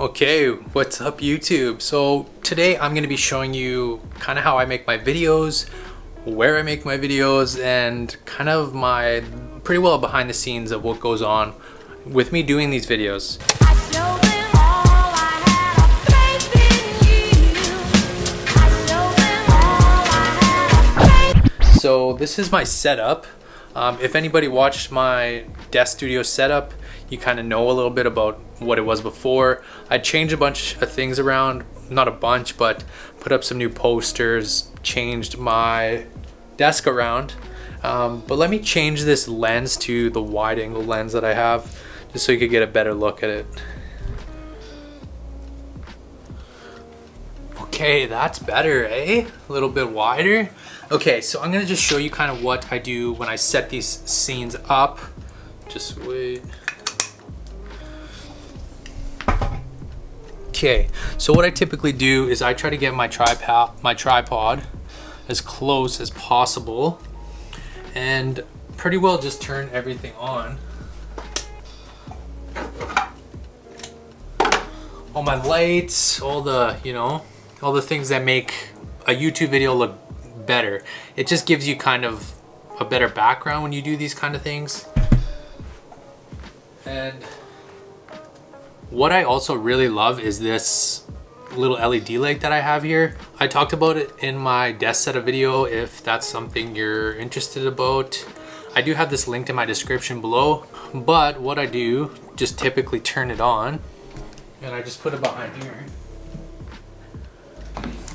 Okay, what's up YouTube? So today I'm going to be showing you kind of how I make my videos, where I make my videos, and kind of my pretty well behind the scenes of what goes on with me doing these videos. So this is my setup. If anybody watched my desk studio setup, you kind of know a little bit about what it was before. I changed a bunch of things around, not a bunch, but put up some new posters, changed my desk around. But let me change this lens to the wide angle lens that I have, just so you could get a better look at it. Okay, that's better, eh? A little bit wider. Okay, so I'm gonna just show you kind of what I do when I set these scenes up. Just wait. Okay, so what I typically do is I try to get my tripod as close as possible and pretty well just turn everything on. All my lights, all the, all the things that make a YouTube video look better. It just gives you kind of a better background when you do these kind of things. And what I also really love is this little LED light that I have here. I talked about it in my desk setup video if that's something you're interested about. I do have this linked in my description below, but what I do, just typically turn it on and I just put it behind here.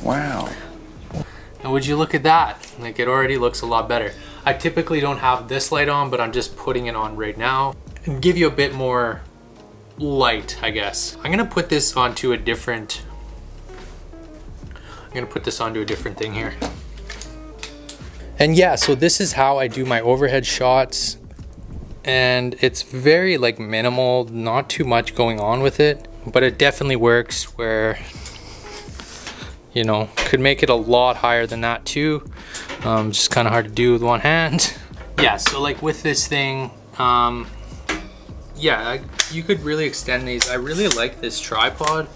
Wow. And would you look at that? Like, it already looks a lot better. I typically don't have this light on, but I'm just putting it on right now and give you a bit more light, I guess. I'm gonna put this onto a different thing here. And yeah, so this is how I do my overhead shots, and it's very like minimal, not too much going on with it, but it definitely works where, could make it a lot higher than that too. Just kind of hard to do with one hand. Yeah, so like with this thing, yeah, you could really extend these. I really like this tripod.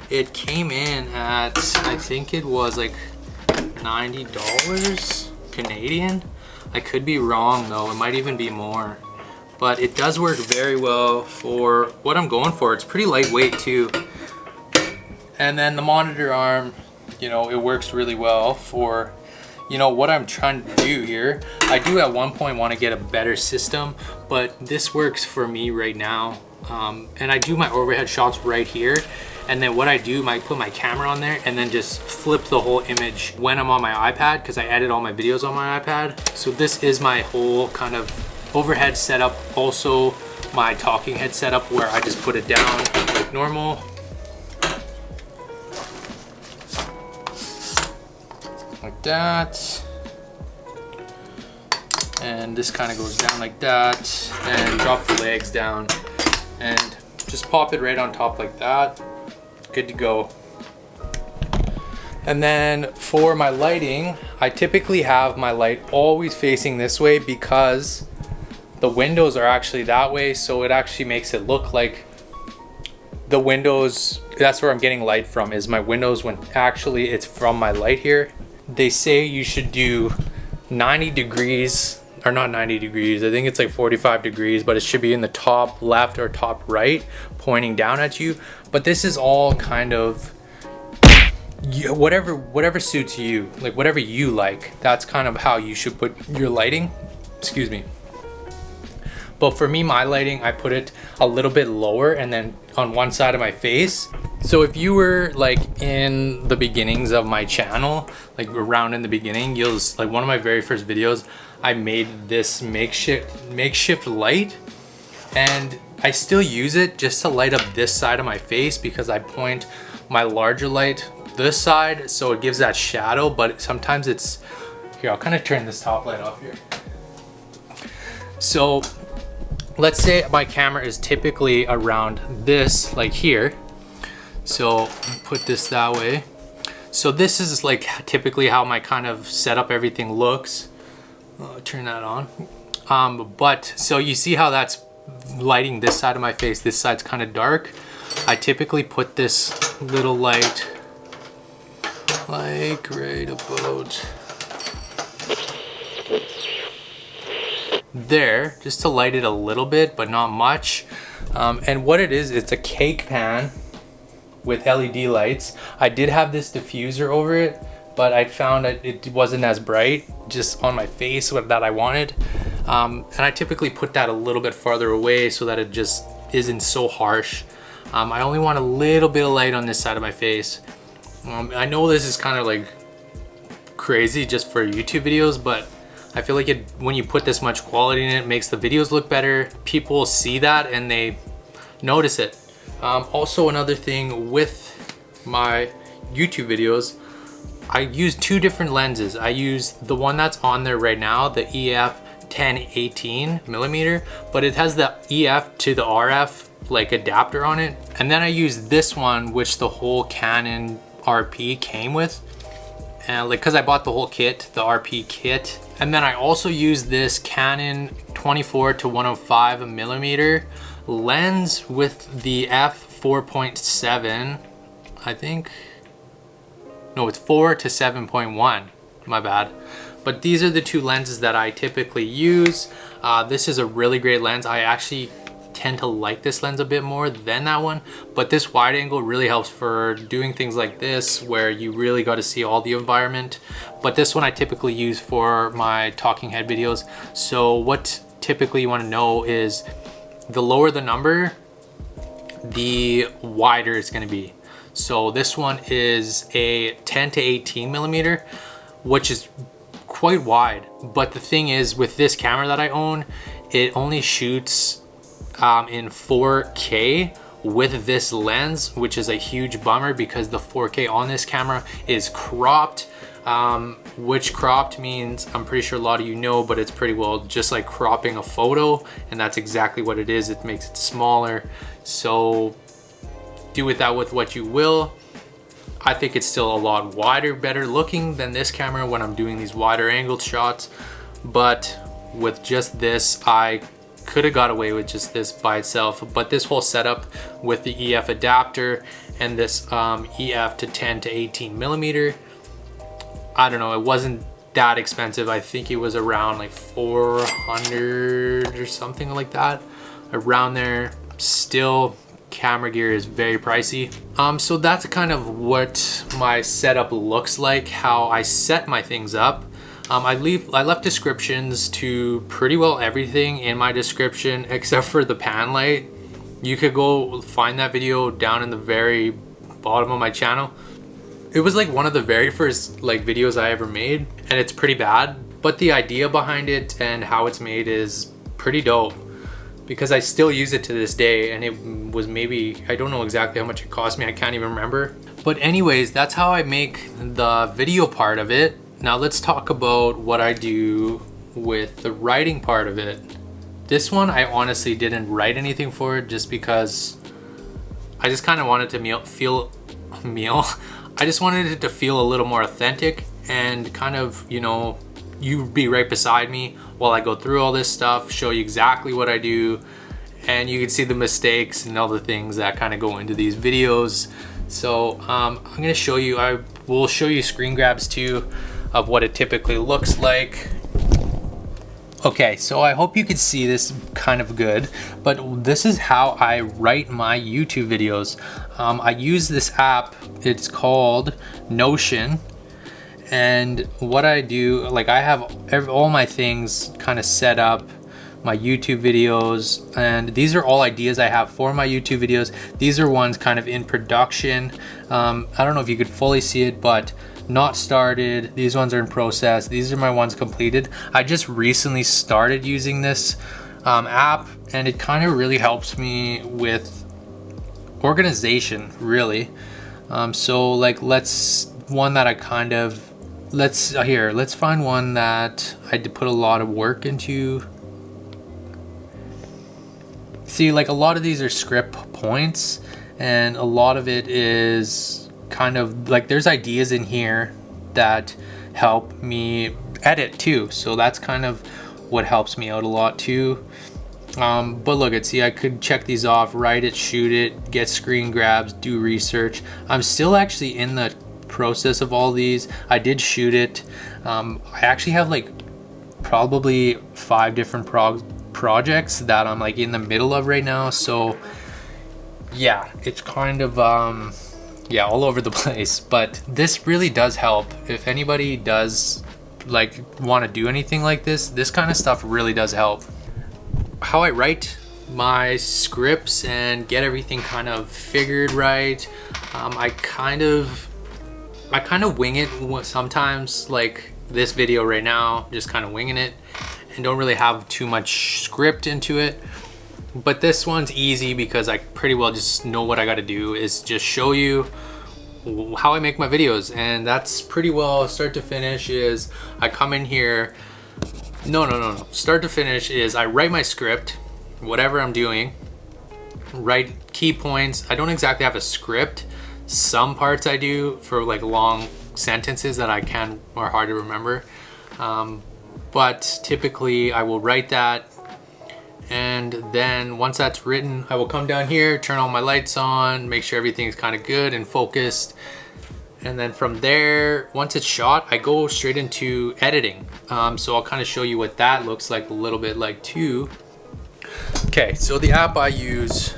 It came in at, I think it was like $90 Canadian. I could be wrong though, it might even be more. But it does work very well for what I'm going for. It's pretty lightweight too. And then the monitor arm, it works really well for what I'm trying to do here. I do at one point want to get a better system, but this works for me right now. And I do my overhead shots right here. And then what I do, I put my camera on there and then just flip the whole image when I'm on my iPad, because I edit all my videos on my iPad. So this is my whole kind of overhead setup. Also my talking head setup, where I just put it down like normal. Like that, and this kind of goes down like that, and drop the legs down and just pop it right on top like that. Good to go. And then for my lighting, I typically have my light always facing this way because the windows are actually that way, so it actually makes it look like the windows, that's where I'm getting light from, is my windows, when actually it's from my light here. They say you should do 90 degrees, or not 90 degrees, I think it's like 45 degrees, but it should be in the top left or top right, pointing down at you. But this is all kind of whatever suits you, like whatever you like, that's kind of how you should put your lighting. Excuse me. But for me, my lighting, I put it a little bit lower and then on one side of my face. So if you were like in the beginnings of my channel, like around in the beginning, like one of my very first videos, I made this makeshift light, and I still use it just to light up this side of my face because I point my larger light this side, so it gives that shadow. But sometimes it's, here, I'll kind of turn this top light off here. So let's say my camera is typically around this, like here. So put this that way. So this is like typically how my kind of setup everything looks. Turn that on. But so you see how that's lighting this side of my face. This side's kind of dark. I typically put this little light like right about there, just to light it a little bit, but not much. And what it is, it's a cake pan with LED lights. I did have this diffuser over it, but I found that it wasn't as bright just on my face that I wanted. And I typically put that a little bit farther away so that it just isn't so harsh. I only want a little bit of light on this side of my face. I know this is kind of like crazy just for YouTube videos, but I feel like when you put this much quality in it, it makes the videos look better. People see that and they notice it. Also, another thing with my YouTube videos, I use two different lenses. I use the one that's on there right now, the EF 1018 millimeter, but it has the EF to the RF like adapter on it. And then I use this one, which the whole Canon RP came with. And like, cause I bought the whole kit, the RP kit. And then I also use this Canon 24 to 105 millimeter lens with the f4.7, I think. No, it's 4 to 7.1, my bad. But these are the two lenses that I typically use. This is a really great lens. I actually tend to like this lens a bit more than that one, but this wide angle really helps for doing things like this where you really got to see all the environment. But this one I typically use for my talking head videos. So what typically you want to know is the lower the number, the wider it's going to be. So this one is a 10 to 18 millimeter, which is quite wide. But the thing is, with this camera that I own, it only shoots in 4K with this lens, which is a huge bummer because the 4K on this camera is cropped, which cropped means, I'm pretty sure a lot of you know, but it's pretty well just like cropping a photo, and that's exactly what it is. It makes it smaller. So do with that with what you will. I think it's still a lot wider, better looking than this camera when I'm doing these wider angled shots. But with just this, I could have got away with just this by itself. But this whole setup with the EF adapter and this EF to 10 to 18 millimeter, I don't know, it wasn't that expensive. I think it was around like 400 or something like that, around there. Still, camera gear is very pricey. So that's kind of what my setup looks like, how I set my things up. I left descriptions to pretty well everything in my description except for the pan light. You could go find that video down in the very bottom of my channel. It was like one of the very first like videos I ever made, and it's pretty bad, but the idea behind it and how it's made is pretty dope because I still use it to this day. And it was maybe, I don't know exactly how much it cost me, I can't even remember. But anyways, that's how I make the video part of it. Now let's talk about what I do with the writing part of it. This one, I honestly didn't write anything for it just because I just kind of wanted to I just wanted it to feel a little more authentic and kind of, you know, you be right beside me while I go through all this stuff, show you exactly what I do, and you can see the mistakes and all the things that kind of go into these videos. So I'm gonna show you, I will show you screen grabs too of what it typically looks like. Okay, so I hope you can see this kind of good, but this is how I write my YouTube videos. I use this app, it's called Notion, and what I do, like I have all my things kind of set up, my YouTube videos, and these are all ideas I have for my YouTube videos. These are ones kind of in production. I don't know if you could fully see it, but not started. These ones are in process. These are my ones completed. I just recently started using this app, and it kind of really helps me with organization, really. So like, let's find one that I did put a lot of work into. See, like a lot of these are script points, and a lot of it is kind of like, there's ideas in here that help me edit too. So that's kind of what helps me out a lot too. But look at, see, I could check these off, write it, shoot it, get screen grabs, do research. I'm still actually in the process of all these. I did shoot it. I actually have like probably 5 different projects that I'm like in the middle of right now. So yeah, it's kind of yeah, all over the place, but this really does help. If anybody does like want to do anything like this kind of stuff really does help. How I write my scripts and get everything kind of figured right, I kind of wing it sometimes, like this video right now, just kind of winging it and don't really have too much script into it. But this one's easy because I pretty well just know what I got to do is just show you how I make my videos, and that's pretty well start to finish. Is I come in here, no, start to finish is I write my script, whatever I'm doing, write key points. I don't exactly have a script. Some parts I do for like long sentences that I can are hard to remember, but typically I will write that, and then once that's written, I will come down here, turn all my lights on, make sure everything's kind of good and focused, and then from there, once it's shot, I go straight into editing. So I'll kind of show you what that looks like a little bit like too. Okay, so the app I use,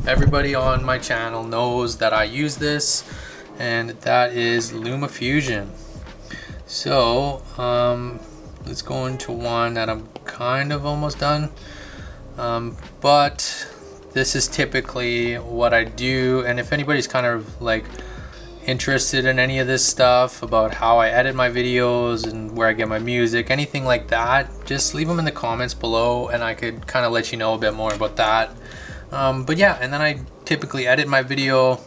everybody on my channel knows that I use this, and that is LumaFusion. So let's go into one that I'm kind of almost done, but this is typically what I do. And if anybody's kind of like interested in any of this stuff about how I edit my videos and where I get my music, anything like that, just leave them in the comments below and I could kind of let you know a bit more about that. But yeah, and then I typically edit my video.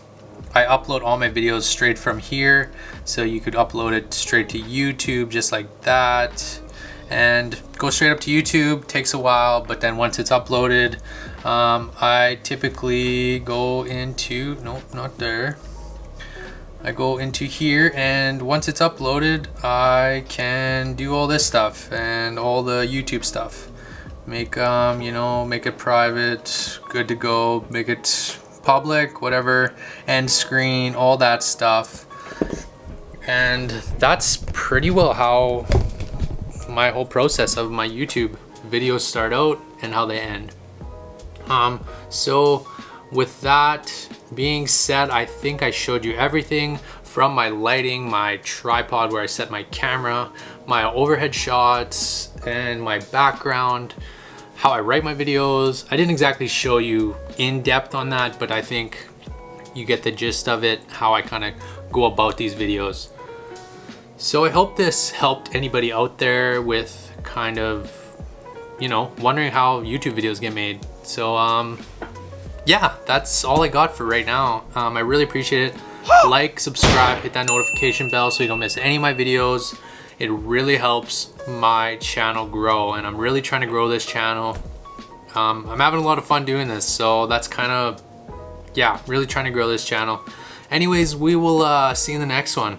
I upload all my videos straight from here, so you could upload it straight to YouTube just like that and go straight up to YouTube. Takes a while, but then once it's uploaded, I typically go into, nope, not there. I go into here, and once it's uploaded, I can do all this stuff and all the YouTube stuff. Make you know, make it private, good to go, make it public, whatever, end screen, all that stuff. And that's pretty well how my whole process of my YouTube videos start out and how they end. So with that being said, I think I showed you everything from my lighting, my tripod where I set my camera, my overhead shots, and my background, how I write my videos. I didn't exactly show you in depth on that, but I think you get the gist of it, how I kind of go about these videos. So I hope this helped anybody out there with kind of, you know, wondering how YouTube videos get made. So yeah, that's all I got for right now. I really appreciate it. Like, subscribe, hit that notification bell so you don't miss any of my videos. It really helps my channel grow, and I'm really trying to grow this channel. I'm having a lot of fun doing this, so that's kind of, yeah, really trying to grow this channel. Anyways, we will see you in the next one.